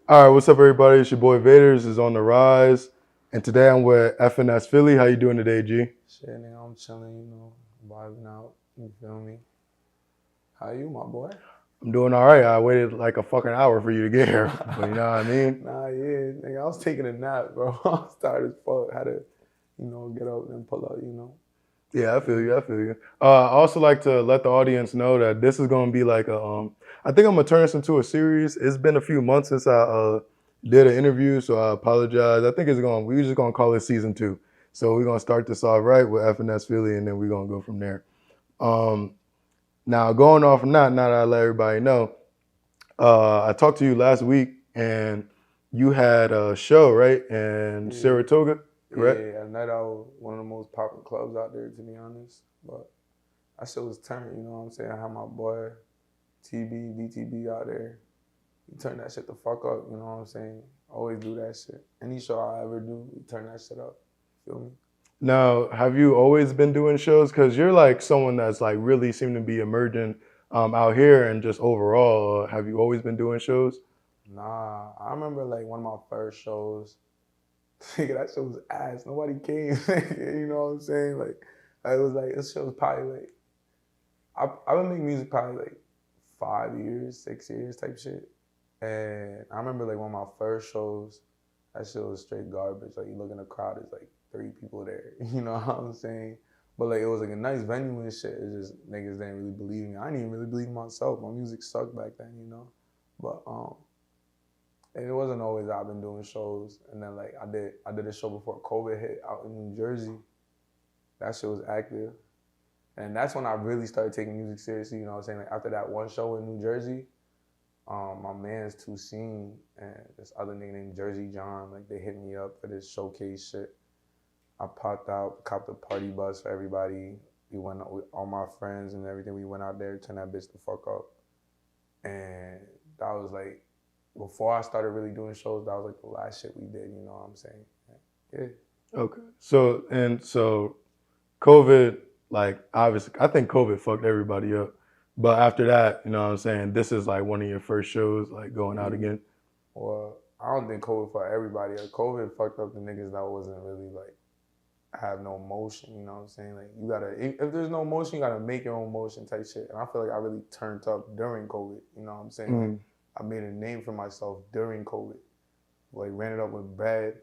All right, what's up, everybody? It's your boy Vaders is on the rise, and today I'm with FNS Philly. How you doing today, G? Shit, nigga, I'm chilling, vibing out. You feel me? How you, my boy? I'm doing all right. I waited like a fucking hour for you to get here, but you know what I mean? Nah, yeah, nigga, I was taking a nap, bro. I was tired as fuck. Had to, get up and pull up. Yeah, I feel you. I feel you. I also like to let the audience know that this is going to be like I think I'm gonna turn this into a series. It's been a few months since I did an interview, so I apologize. I think we're just gonna call it season 2. So we're gonna start this off right with FNS Philly, and then we're gonna go from there. Um, Now going off from that, now that I let everybody know, I talked to you last week, and you had a show, right, in Yeah, Saratoga, correct? yeah. At night out, one of the most popular clubs out there, to be honest. But that shit was turned. You know what I'm saying? I had my boy DTB out there. He turned that shit the fuck up. You know what I'm saying? Always do that shit. Any show I ever do, we turn that shit up. Feel me? Now, have you always been doing shows? Because you're like someone that's like really seemed to be emerging out here and just overall. Have you always been doing shows? Nah, I remember like one of my first shows. Nigga, that shit was ass. Nobody came. You know what I'm saying? Like, it was like this shit was probably like I've been making music probably like 5 years, 6 years type shit. And I remember like one of my first shows, that shit was straight garbage. Like you look in the crowd, there's like 3 people there. You know what I'm saying? But like it was like a nice venue and shit. It's just niggas didn't really believe me. I didn't even really believe in myself. My music sucked back then. But and it wasn't always I've been doing shows. And then like I did a show before COVID hit out in New Jersey. That shit was active. And that's when I really started taking music seriously, you know what I'm saying? Like after that one show in New Jersey, my man's Two Scene and this other nigga named Jersey John, like they hit me up for this showcase shit. I popped out, copped a party bus for everybody. We went out with all my friends and everything. We went out there, turned that bitch the fuck up. And that was like, before I started really doing shows, that was like the last shit we did, you know what I'm saying? Yeah. Okay. So COVID, like obviously, I think COVID fucked everybody up. But after that, you know what I'm saying? This is like one of your first shows, like going out again. Well, I don't think COVID for everybody. Like, COVID fucked up the niggas that wasn't really like have no motion. You know what I'm saying? Like you gotta, if there's no motion, you gotta make your own motion type shit. And I feel like I really turned up during COVID. You know what I'm saying? Like I made a name for myself during COVID. Like ran it up with bread.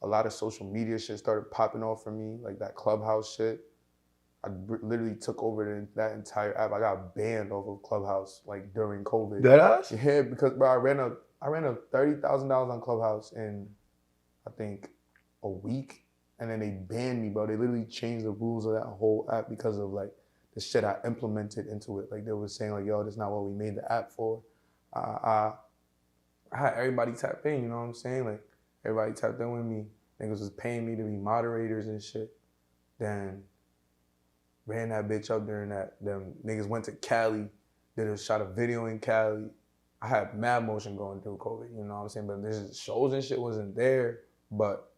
A lot of social media shit started popping off for me, like that Clubhouse shit. I literally took over that entire app. I got banned off of Clubhouse like during COVID. That ass? Yeah, because bro, I ran up $30,000 on Clubhouse in I think a week, and then they banned me, bro. They literally changed the rules of that whole app because of like the shit I implemented into it. Like they were saying like, yo, that's not what we made the app for. I had everybody tap in. You know what I'm saying? Like everybody tapped in with me. Niggas was paying me to be moderators and shit. Then ran that bitch up during that. Them niggas went to Cali, shot a video in Cali. I had mad motion going through COVID, you know what I'm saying? But this shows and shit wasn't there. But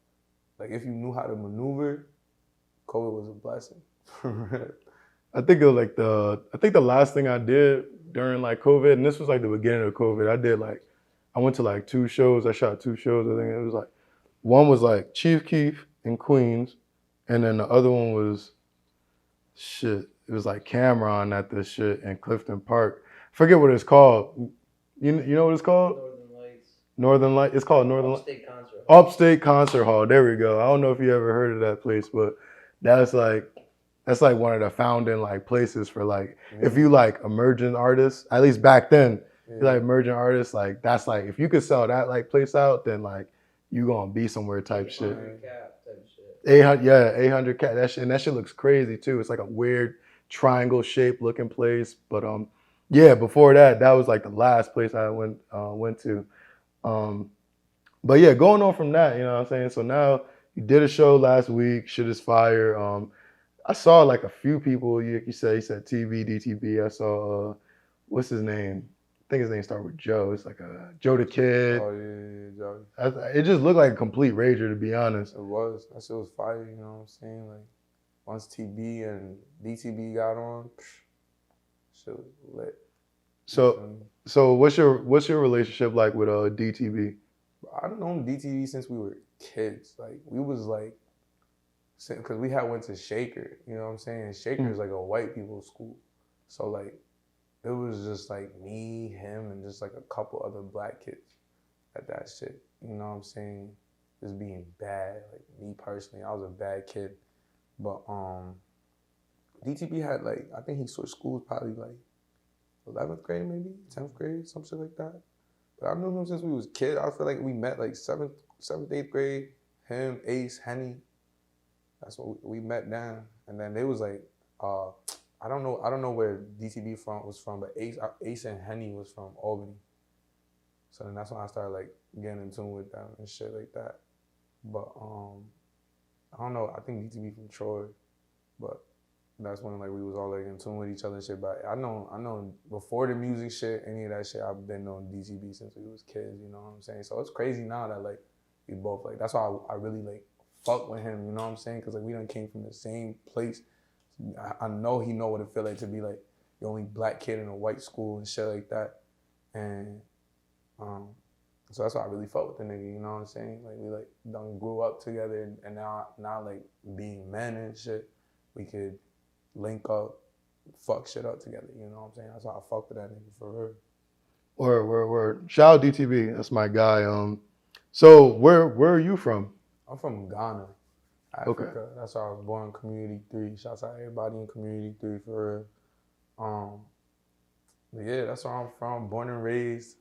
like if you knew how to maneuver, COVID was a blessing. I think the last thing I did during like COVID, and this was like the beginning of COVID, I went to like 2 shows. I shot 2 shows. I think it was like one was like Chief Keef in Queens, and then the other one was shit. It was like Cameron at this shit in Clifton Park. Forget what it's called. You know what it's called? Northern Lights. Northern Light. It's called Northern Light. Upstate Concert Hall. Upstate Concert Hall. There we go. I don't know if you ever heard of that place, but that's like one of the founding like places for like if you like emerging artists, at least back then, you like emerging artists, like that's like if you could sell that like place out, then like you gonna be somewhere type shit. 800 cap type shit. 800, yeah, 800 cat. That shit looks crazy too. It's like a weird triangle shaped looking place. But yeah, before that, that was like the last place I went to. But yeah, going on from that, you know what I'm saying? So now you did a show last week, shit is fire. I saw like a few people, you said TV, DTB. I saw, what's his name? I think his name started with Joe. It's like Joe the Kid. Oh yeah, Joe. It just looked like a complete rager, to be honest. It was. That shit was fire, you know what I'm saying? Like once TB and DTB got on, shit was lit. So what's your relationship like with DTV? I've known DTV since we were kids. Like we was like, because we had went to Shaker. You know what I'm saying? Shaker is like a white people's school, so like it was just like me, him, and just like a couple other black kids at that shit. You know what I'm saying? Just being bad. Like me personally, I was a bad kid. But DTB had like, I think he switched schools probably like 11th grade maybe, 10th grade, some shit like that. But I knew him since we was kids. I feel like we met like 7th, 8th grade. Him, Ace, Henny. That's what we met down. And then they was like, I don't know where DTB was from, but Ace and Henny was from Albany. So then that's when I started like getting in tune with them and shit like that. But I don't know. I think DTB from Troy, but that's when like we was all like in tune with each other and shit. But I know before the music shit, any of that shit, I've been on DTB since we was kids. You know what I'm saying? So it's crazy now that like we both like. That's why I really like fuck with him. You know what I'm saying? Because like we done came from the same place. I know he know what it feel like to be like the only black kid in a white school and shit like that. And so that's why I really fuck with the nigga, you know what I'm saying? Like we like done grew up together and now like being men and shit, we could link up, fuck shit up together, you know what I'm saying? That's why I fuck with that nigga for real. Word. Shout out DTV, that's my guy. So where are you from? I'm from Ghana, Africa. Okay. That's why I was born in Community 3. Shouts out everybody in Community 3 for real. But yeah, that's where I'm from, born and raised.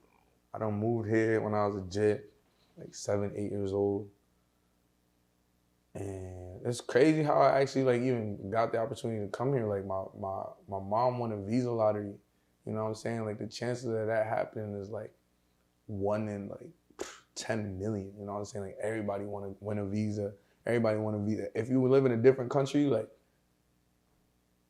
I done moved here when I was a jit, like 7, 8 years old. And it's crazy how I actually like even got the opportunity to come here. Like my mom won a visa lottery. You know what I'm saying? Like the chances of that happening is like 1 in like 10 million. You know what I'm saying? Like everybody want to win a visa. Everybody want a visa. If you live in a different country, like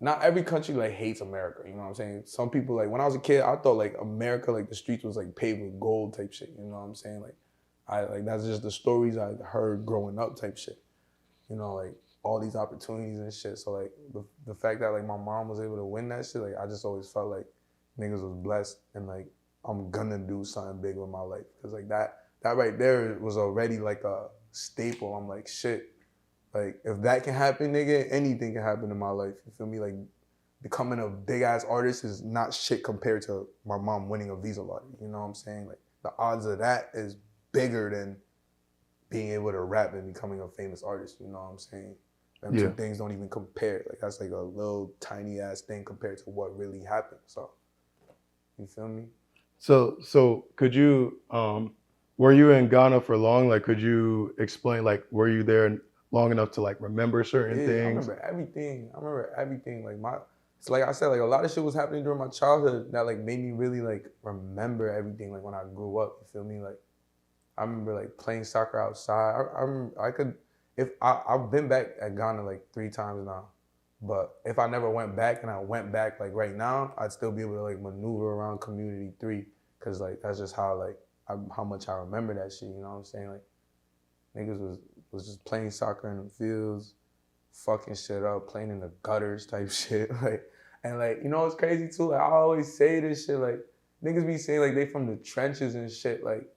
not every country like hates America, you know what I'm saying? Some people like, when I was a kid, I thought like America, like the streets was like paved with gold type shit, you know what I'm saying? Like that's just the stories I heard growing up type shit. You know, like all these opportunities and shit. So like the fact that like my mom was able to win that shit, like I just always felt like niggas was blessed and like I'm gonna do something big with my life. Cause like that right there was already like a staple. I'm like, shit. Like, if that can happen, nigga, anything can happen in my life. You feel me? Like, becoming a big-ass artist is not shit compared to my mom winning a visa lottery. You know what I'm saying? Like, the odds of that is bigger than being able to rap and becoming a famous artist. You know what I'm saying? Them two things don't even compare. Like, that's like a little tiny-ass thing compared to what really happened. So, you feel me? So could you, were you in Ghana for long? Like, could you explain, like, were you there long enough to like remember certain things? I remember everything. Like so like I said, like a lot of shit was happening during my childhood that like made me really like remember everything. Like when I grew up, you feel me? Like I remember like playing soccer outside. I've been back at Ghana like 3 times now, but if I never went back and I went back like right now, I'd still be able to like maneuver around Community 3 because like that's just how like how much I remember that shit. You know what I'm saying? Like niggas was just playing soccer in the fields, fucking shit up, playing in the gutters type shit. Like, and like, you know what's crazy too? Like, I always say this shit, like, niggas be saying like they from the trenches and shit. Like,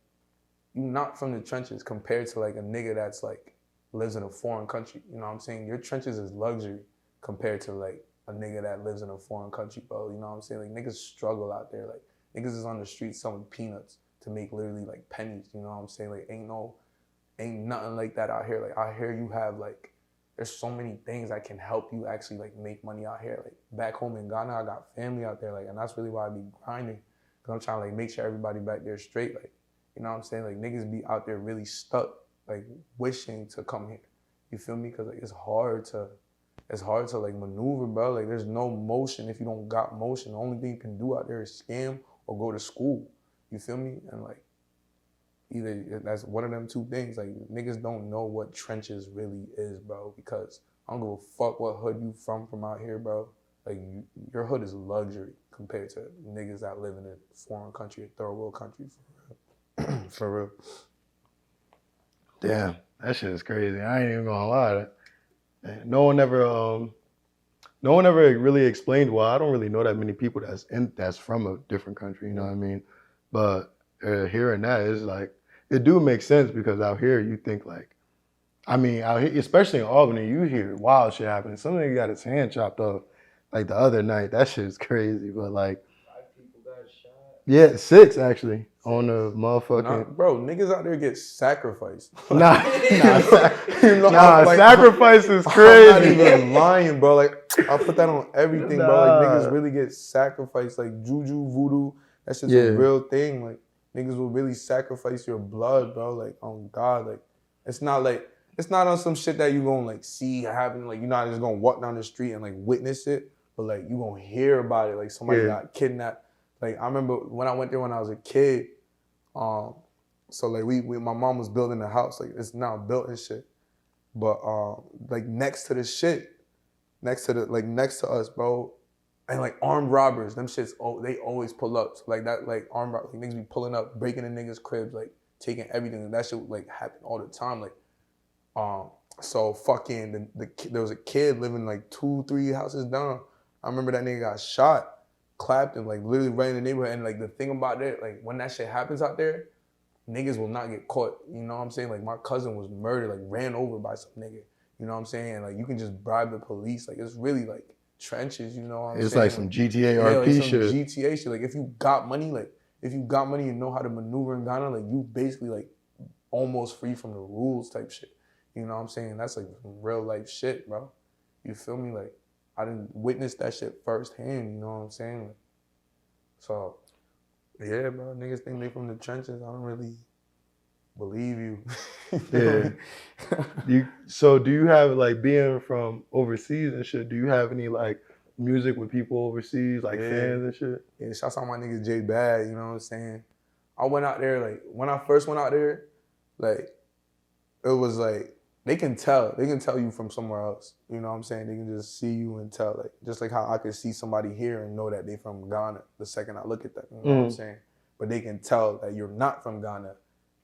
you not from the trenches compared to like a nigga that's like lives in a foreign country. You know what I'm saying? Your trenches is luxury compared to like a nigga that lives in a foreign country, bro. You know what I'm saying? Like, niggas struggle out there. Like, niggas is on the streets selling peanuts to make literally like pennies. You know what I'm saying? Like, ain't nothing like that out here. Like out here you have like, there's so many things that can help you actually like make money out here. Like back home in Ghana, I got family out there, like, and that's really why I be grinding. Cause I'm trying to like make sure everybody back there straight. Like, you know what I'm saying? Like niggas be out there really stuck, like wishing to come here. You feel me? Cause like it's hard to like maneuver, bro. Like there's no motion if you don't got motion. The only thing you can do out there is scam or go to school. You feel me? And like, either that's one of them 2 things. Like niggas don't know what trenches really is, bro, because I don't give a fuck what hood you from out here, bro. Like your hood is luxury compared to niggas that live in a foreign country, a third world country, for real. For real. Damn, that shit is crazy. I ain't even gonna lie. No one ever no one ever really explained. Well, I don't really know that many people that's from a different country. You know what I mean? But hearing that is like it do make sense because out here you think like. I mean, out here, especially in Albany, you hear wild shit happening. Some nigga got his hand chopped off like the other night. That shit is crazy. But like, 5 people got shot. yeah, 6 actually on the motherfucking. Nah, bro, niggas out there get sacrificed. Nah, You know, sacrifice is I'm not crazy. even lying, bro. Like, I put that on everything, bro. Like, Nah. niggas really get sacrificed. Like, juju, voodoo, that's just Yeah. a real thing. Like, niggas will really sacrifice your blood, bro. Like, oh God, like, it's not on some shit that you gonna like see happen. Like, you're not just gonna walk down the street and like witness it, but like you gonna hear about it. Like, somebody got kidnapped. Like, I remember when I went there when I was a kid. So like my mom was building a house. Like, it's now built and shit. But like next to us, bro, and like armed robbers, them shits, they always pull up. So like that, like armed robbers, like, niggas be pulling up, breaking in niggas' cribs, like taking everything. And that shit like happen all the time. Like, so fucking there was a kid living like 2-3 houses down. I remember that nigga got shot, clapped, and like literally right in the neighborhood. And like the thing about it, like when that shit happens out there, niggas will not get caught. You know what I'm saying? Like my cousin was murdered, like ran over by some nigga. You know what I'm saying? Like you can just bribe the police. Like it's really like trenches. You know what I'm saying? It's like some GTA Yeah, RP like some shit. GTA shit. Like if you got money, and know how to maneuver in Ghana, like you basically like almost free from the rules type shit. You know what I'm saying? That's like real life shit, bro. You feel me? Like I didn't witness that shit firsthand. You know what I'm saying? Like, so yeah, bro. Niggas think they from the trenches. I don't really believe you. Yeah. So do you have like being from overseas and shit? Do you have any like music with people overseas, like fans and shit? Yeah, shouts out my niggas J Bad. You know what I'm saying? I went out there like when I first went out there, like it was like they can tell you from somewhere else. You know what I'm saying? They can just see you and tell, like just like how I could see somebody here and know that they from Ghana the second I look at them. You know what I'm saying? But they can tell that you're not from Ghana,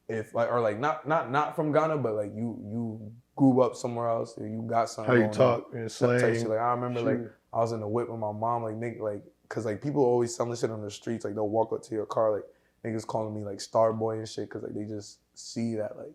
if like or like not from Ghana, but like you grew up somewhere else or you got something. How you talk and slang. Like I remember like I was in the whip with my mom, like nigga, like cause like people always selling shit on the streets, like they'll walk up to your car, like niggas calling me like Star Boy and shit, cause like they just see that like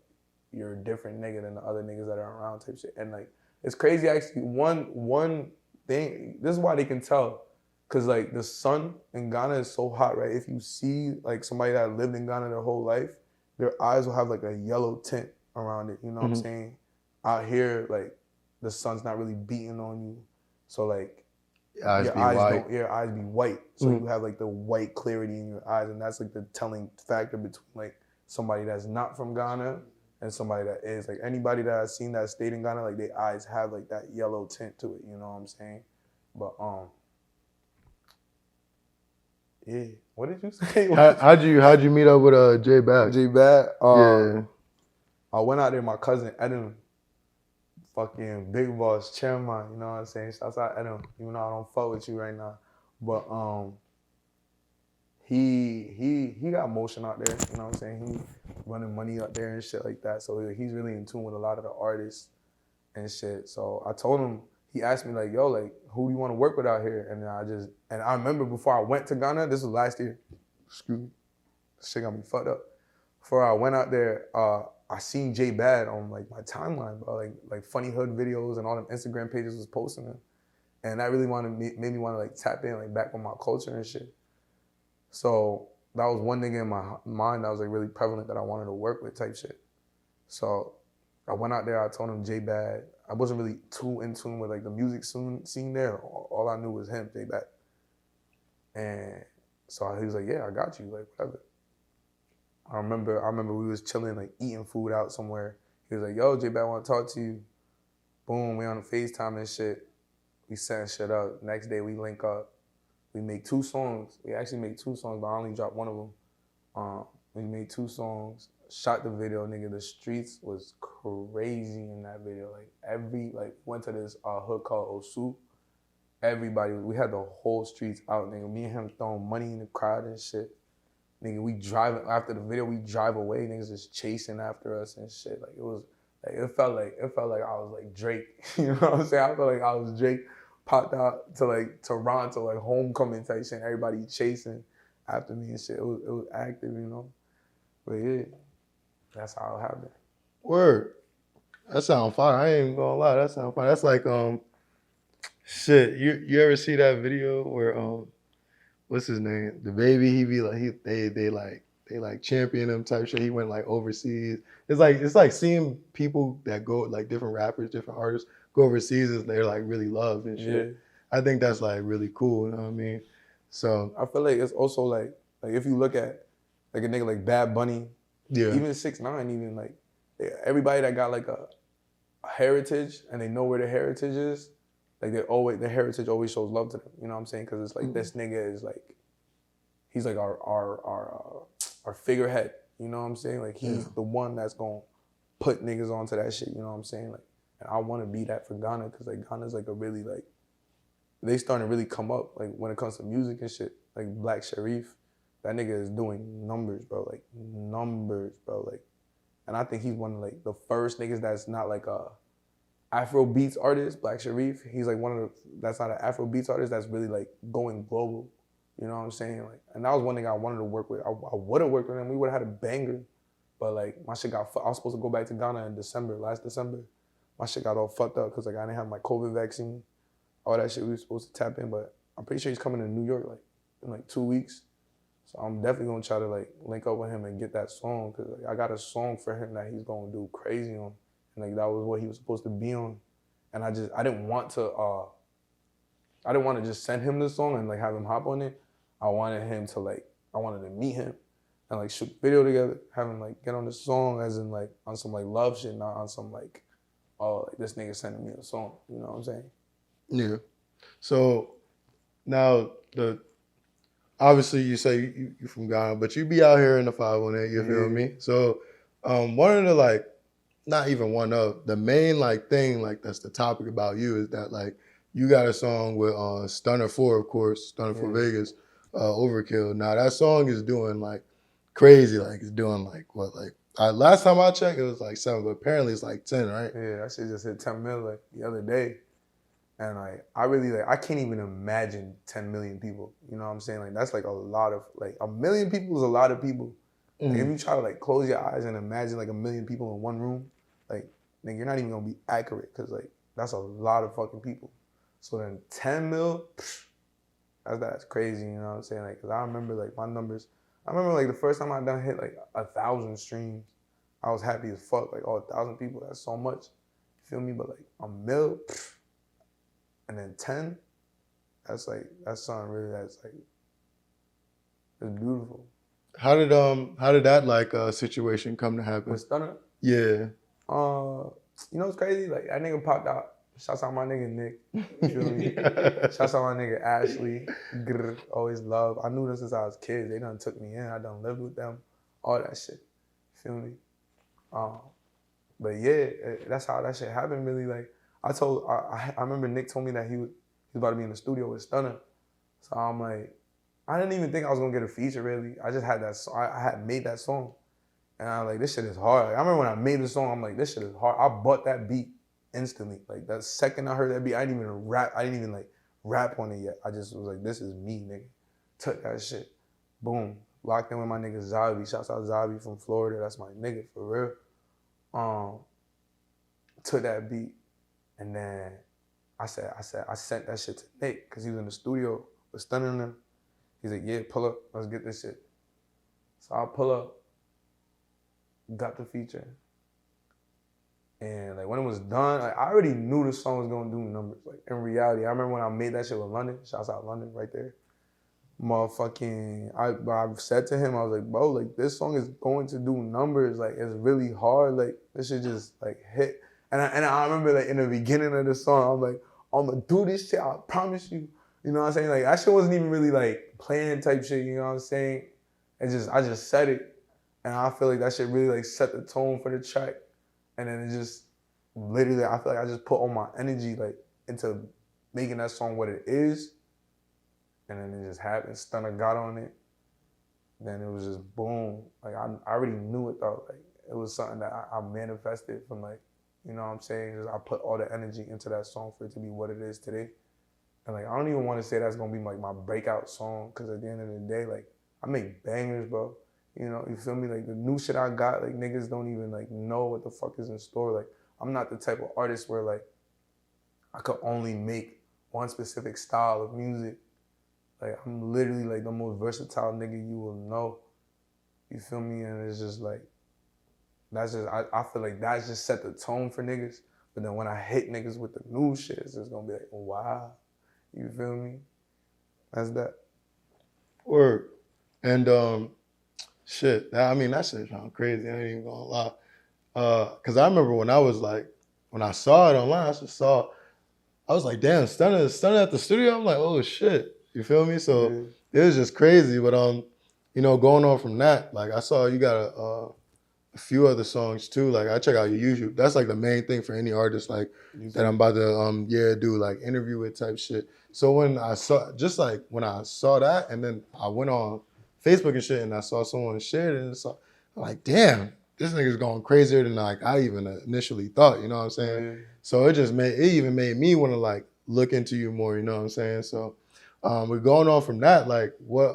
you're a different nigga than the other niggas that are around type shit. And like it's crazy actually. One thing, this is why they can tell, cause like the sun in Ghana is so hot, right? If you see like somebody that lived in Ghana their whole life, their eyes will have like a yellow tint around it. You know what I'm saying? Out here, like the sun's not really beating on you, so like your eyes be white. So you have like the white clarity in your eyes, and that's like the telling factor between like somebody that's not from Ghana and somebody that is. Like anybody that I've seen that stayed in Ghana, like their eyes have like that yellow tint to it. You know what I'm saying? But yeah. What did you say? How'd you meet up with J Bad? J Bad. Yeah. I went out there. My cousin Adam, fucking big boss chairman. You know what I'm saying? Shouts out Adam. Even though I don't fuck with you right now, but he got motion out there. You know what I'm saying? He running money out there and shit like that. So he's really in tune with a lot of the artists and shit. So I told him. He asked me like, yo, like, who do you want to work with out here? And I remember before I went to Ghana, this was last year. Excuse me. This shit got me fucked up. Before I went out there, I seen J Bad on like my timeline, bro. Like funny hood videos and all them Instagram pages was posting them. And that really made me want to like tap in like back with my culture and shit. So that was one nigga in my mind that was like really prevalent that I wanted to work with type shit. So I went out there, I told him J Bad. I wasn't really too in tune with like the music scene there. All I knew was him, J Bad. And so he was like, yeah, I got you, like whatever. I remember we was chilling, like eating food out somewhere. He was like, yo, J Bad, I want to talk to you. Boom, we on the FaceTime and shit. We setting shit up. Next day we link up. We make 2 songs. We actually made 2 songs, but I only dropped one of them. We made 2 songs. Shot the video, nigga. The streets was crazy in that video. Like went to this hood called Osu. Everybody, we had the whole streets out, nigga. Me and him throwing money in the crowd and shit. Nigga, we driving after the video. We drive away. Niggas just chasing after us and shit. Like it was, like it felt like I was like Drake. You know what I'm saying? I felt like I was Drake popped out to like Toronto, like homecoming type shit. Everybody chasing after me and shit. It was active, you know. But yeah, that's how it happened. Word. That sound fire. I ain't even gonna lie. That sound fire. That's like shit. You ever see that video where what's his name? The baby, he be like they like champion him type shit. He went like overseas. It's like seeing people that go like different rappers, different artists go overseas and they're like really loved and shit. Yeah. I think that's like really cool, you know what I mean? So I feel like it's also like if you look at like a nigga like Bad Bunny, yeah. even 6ix9ine, even like everybody that got like a heritage and they know where their heritage is, like their heritage always shows love to them. You know what I'm saying? Because it's like this nigga is like, he's like our figurehead. You know what I'm saying? Like he's the one that's gonna put niggas onto that shit. You know what I'm saying? Like, and I want to be that for Ghana because like Ghana's like a really like, they starting to really come up like when it comes to music and shit. Like Black Sharif, that nigga is doing numbers, bro. Like numbers, bro. Like, and I think he's one of like the first niggas that's not like a Afro beats artist. Black Sharif, he's like one of the, that's not an Afro beats artist that's really like going global. You know what I'm saying? Like, and that was one thing I wanted to work with. I would have worked with him. We would have had a banger, but like my shit got. I was supposed to go back to Ghana in December, last December. My shit got all fucked up because like I didn't have my COVID vaccine. All that shit we were supposed to tap in, but I'm pretty sure he's coming to New York like in like 2 weeks. So I'm definitely gonna try to like link up with him and get that song because like, I got a song for him that he's gonna do crazy on, and like that was what he was supposed to be on, and I didn't want to just send him the song and like have him hop on it. I wanted to meet him and like shoot a video together, have him like get on the song as in like on some like love shit, not on some like, oh like this nigga sending me a song. You know what I'm saying? Yeah. So now obviously you say you from Ghana, but you be out here in the 518, you feel me? So one of the like, not even one of the main like thing like that's the topic about you is that like you got a song with Stunna 4, of course, Stunna 4 Vegas, Overkill. Now that song is doing like crazy, like it's doing like what, like last time I checked it was like 7, but apparently it's like 10, right? Yeah, that shit just hit 10 mil like the other day. And like I really like, I can't even imagine 10 million people. You know what I'm saying? Like that's like a lot of, like 1 million people is a lot of people. Like if you try to like close your eyes and imagine like 1 million people in one room, like nigga, you're not even gonna be accurate because like that's a lot of fucking people. So then 10 mil, that's crazy. You know what I'm saying? Like, cause I remember like my numbers. I remember like the first time I done hit like 1,000 streams, I was happy as fuck. Like, oh, 1,000 people, that's so much. You feel me? But like a mil, and then 10, that's something really that's like, it's beautiful. How did that like situation come to happen? With Stunna? Yeah. You know what's crazy? Like that nigga popped out. Shouts out my nigga Nick. You feel me? Shouts out my nigga Ashley. Grr, always love. I knew them since I was kids. They done took me in. I done lived with them. All that shit. You feel me? But yeah, that's how that shit happened. Really, like I remember Nick told me that he was about to be in the studio with Stunna. So I'm like, I didn't even think I was gonna get a feature really. I just had that song. I had made that song. And I was like, this shit is hard. Like, I remember when I made the song, I'm like, this shit is hard. I bought that beat instantly. Like that second I heard that beat, I didn't even like rap on it yet. I just was like, this is me, nigga. Took that shit. Boom. Locked in with my nigga Zabi. Shouts out Zabi from Florida. That's my nigga for real. Took that beat. And then I sent that shit to Nick because he was in the studio with Stunna and them. He's like, yeah, pull up. Let's get this shit. So I pull up. Got the feature. And like when it was done, like I already knew the song was gonna do numbers. Like in reality, I remember when I made that shit with London. Shouts out London right there. Motherfucking, I said to him, I was like, bro, like this song is going to do numbers. Like it's really hard. Like this shit just like hit. And I remember like in the beginning of the song, I'm like, I'm gonna do this shit. I promise you. You know what I'm saying? Like that shit wasn't even really like planned type shit. You know what I'm saying? I just said it. And I feel like that shit really like set the tone for the track. And then it just literally, I feel like I just put all my energy like into making that song what it is. And then it just happened. Stunna got on it. Then it was just boom. Like I already knew it though. Like it was something that I manifested from like, you know what I'm saying? Just I put all the energy into that song for it to be what it is today. And like I don't even want to say that's gonna be like my breakout song, because at the end of the day, like I make bangers, bro. You know, you feel me? Like the new shit I got, like niggas don't even like know what the fuck is in store. Like I'm not the type of artist where like I could only make one specific style of music. Like I'm literally like the most versatile nigga you will know. You feel me? And it's just like that's just I feel like that's just set the tone for niggas. But then when I hit niggas with the new shit, it's just gonna be like, wow. You feel me? That's that. Word. And shit, I mean that shit sound crazy. I ain't even gonna lie. Cause I remember when I saw it online, I was like, damn, Stunna at the studio. I'm like, oh shit. You feel me? So Yeah. it was just crazy. But going on from that, like I saw you got a few other songs too. Like I check out your YouTube. That's like the main thing for any artist like that I'm about to do like interview with type shit. So when I saw that, and then I went on Facebook and shit, and I saw someone shared it, and I'm like, damn, this nigga's going crazier than like I even initially thought. You know what I'm saying? Yeah. So it even made me want to like look into you more. You know what I'm saying? So we're going on from that. Like what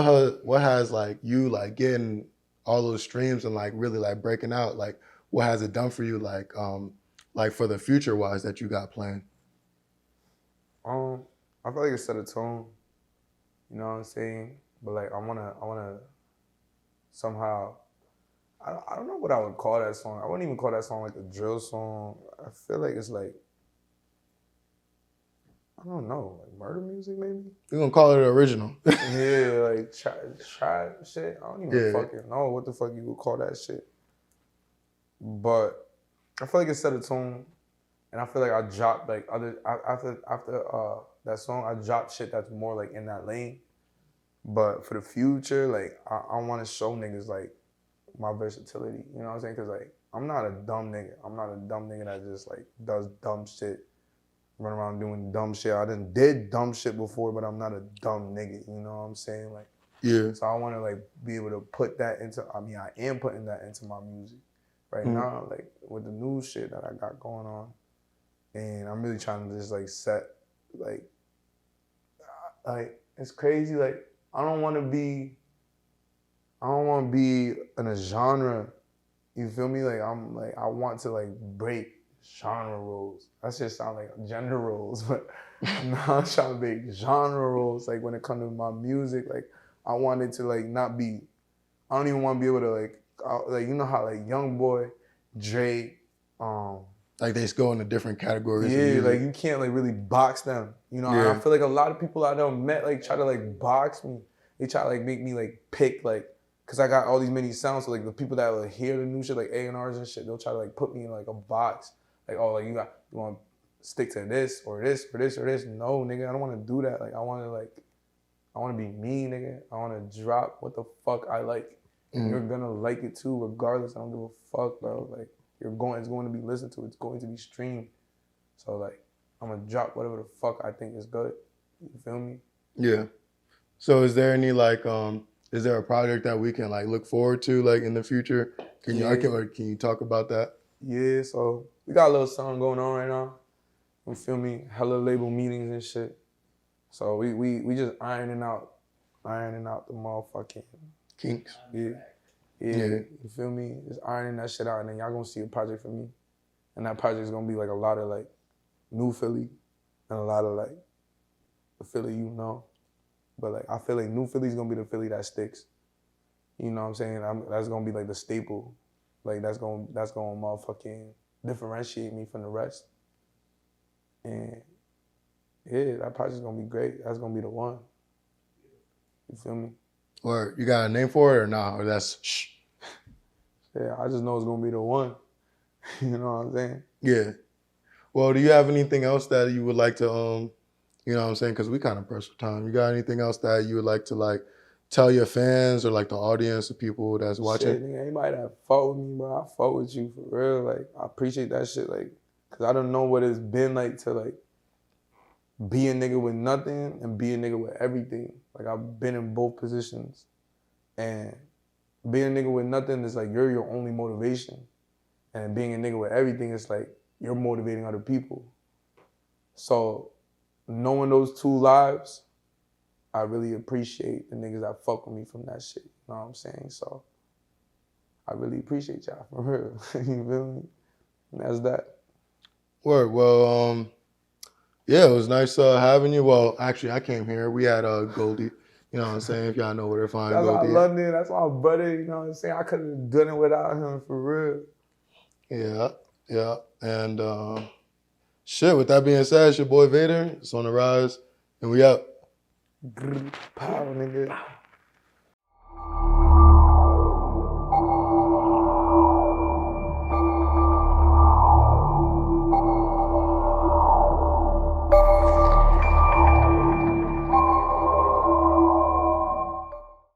has like you like getting all those streams and like really like breaking out, like what has it done for you like for the future wise that you got planned? I feel like it set a tone. You know what I'm saying? But like I wanna somehow I don't know what I would call that song. I wouldn't even call that song like a drill song. I feel like it's like I don't know, like murder music maybe? You're gonna call it original. Yeah, like try shit. I don't even Yeah. fucking know what the fuck you would call that shit. But I feel like it set a tone, and I feel like I dropped like after that song, I dropped shit that's more like in that lane. But for the future, like I want to show niggas like my versatility. You know what I'm saying? Cause like I'm not a dumb nigga. I'm not a dumb nigga that just like does dumb shit, run around doing dumb shit. I did dumb shit before, but I'm not a dumb nigga. You know what I'm saying? Like Yeah. so I want to like be able to put that into. I mean, I am putting that into my music right now, like with the new shit that I got going on, and I'm really trying to just like set like it's crazy. Like I don't want to be in a genre. You feel me? Like I want to like break genre rules. That shit sound like gender roles, but I'm not trying to break genre rules. Like when it comes to my music, like I want it to like not be. I don't even want to be able to like you know how like Young Boy, Drake, like they go into different categories. yeah, like you can't like really box them. You know, and I feel like a lot of people I done met like try to like box me. They try to like make me like pick like, cause I got all these many sounds. So like the people that like hear the new shit like A&Rs and shit, they'll try to like put me in like a box. Like oh like you want to stick to this or this or this or this. No nigga, I don't want to do that. Like I want to be me nigga. I want to drop what the fuck I like. You're gonna like it too, regardless. I don't give a fuck, bro. Like it's going to be listened to. It's going to be streamed. So like, I'm gonna drop whatever the fuck I think is good. You feel me? Yeah. So is there any like is there a project that we can like look forward to like in the future? Can you talk about that? Yeah. So we got a little something going on right now. You feel me? Hella label meetings and shit. So we just ironing out the motherfucking Kinks. Yeah. You feel me? Just ironing that shit out, and then y'all gonna see a project from me. And that project is gonna be like a lot of like new Philly and a lot of like the Philly you know. But like I feel like new Philly's gonna be the Philly that sticks. You know what I'm saying? That's gonna be like the staple. Like that's gonna motherfucking differentiate me from the rest. And yeah, that project's gonna be great. That's gonna be the one. You feel me? Or you got a name for it or nah? Or that's shh. Yeah, I just know it's gonna be the one. You know what I'm saying? Yeah. Well, do you have anything else that you would like to you know what I'm saying? Because we kind of pressed for time. You got anything else that you would like to like tell your fans or like the audience, the people that's watching? Shit, nigga, anybody that fought with me, bro, I fought with you for real. Like, I appreciate that shit. Like, cause I don't know what it's been like to like be a nigga with nothing and be a nigga with everything. Like, I've been in both positions, and being a nigga with nothing is like you're your only motivation, and being a nigga with everything is like you're motivating other people. So knowing those 2 lives, I really appreciate the niggas that fuck with me from that shit. You know what I'm saying? So I really appreciate y'all for real. You feel me? And that's that. Word. Well, yeah, it was nice having you. Well, actually, I came here. We had Goldie. You know what I'm saying? If y'all know where to find That's Goldie. our London. That's my brother. You know what I'm saying? I couldn't have done it without him for real. Yeah. And shit, with that being said, it's your boy Vader. It's on the rise. And we out. Power, nigga.